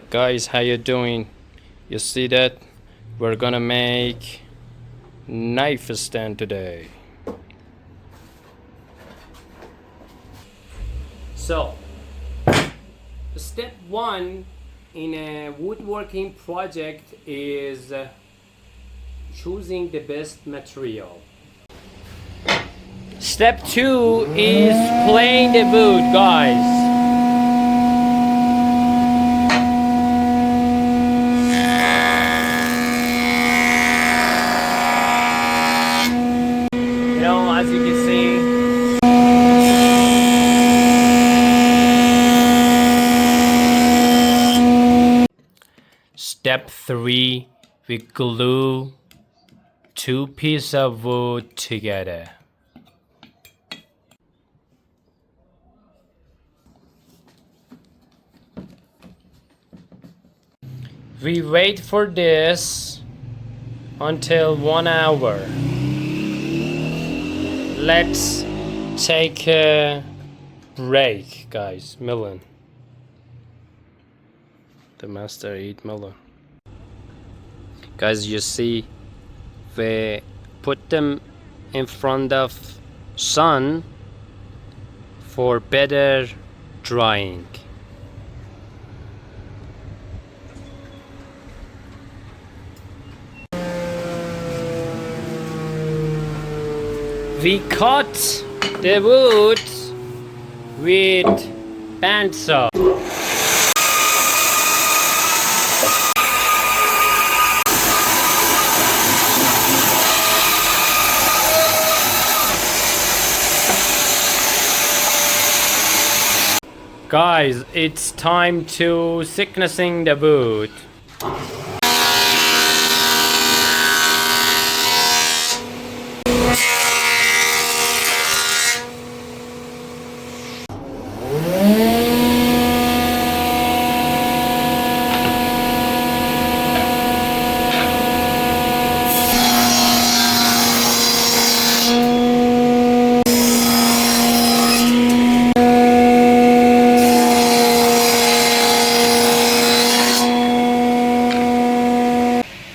Guys, how you doing? You see that? We're gonna make knife stand today. So, step one in a woodworking project is choosing the best material. Step two is playing the wood, guys. As you can see. Step 3, we glue 2 pieces of wood together. We wait for this until 1 hour. Let's take a break, guys. Melon. The master eat melon. Guys, you see, we put them in front of sun for better drying. We cut the wood with bandsaw. Guys, it's time to thicknessing the wood.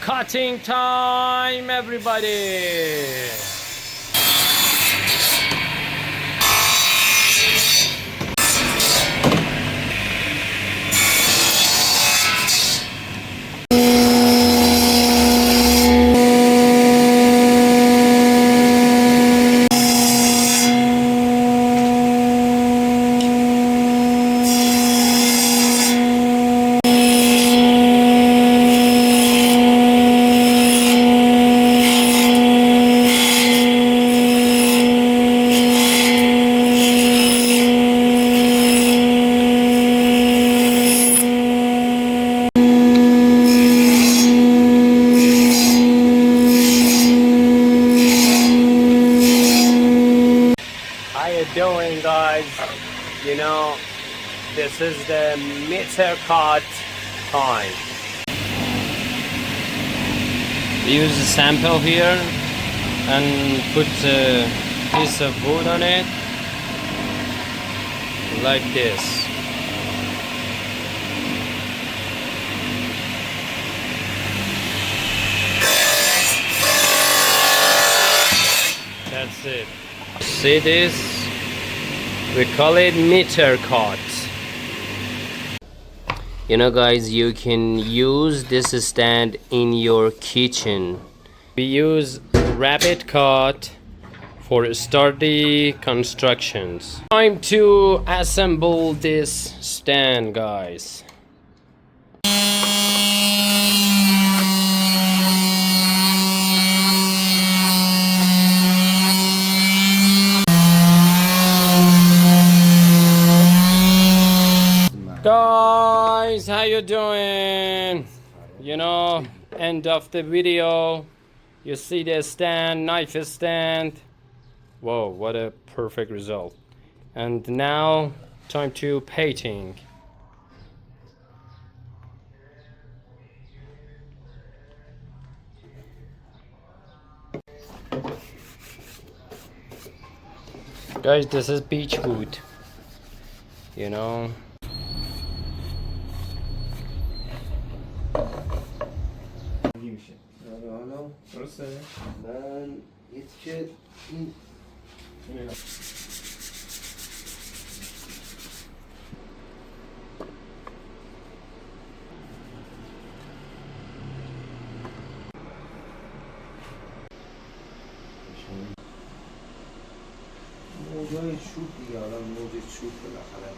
Cutting time, everybody! Doing, guys, you know, this is the meter cut time. Use a sample here and put a piece of wood on it like this. That's it. See this? We call it meter cut. You know, guys, you can use this stand in your kitchen. We use rabbit cut for sturdy constructions. Time to assemble this stand, guys. Guys, how you doing? You know, end of the video, you see the stand, knife stand. Whoa, what a perfect result. And now time to painting. Guys, this is beech wood, you know. میشه. حالا درسته؟ من یه تیکه این اینه. موجای چوب دیگه، حالا موج چوب بالاخره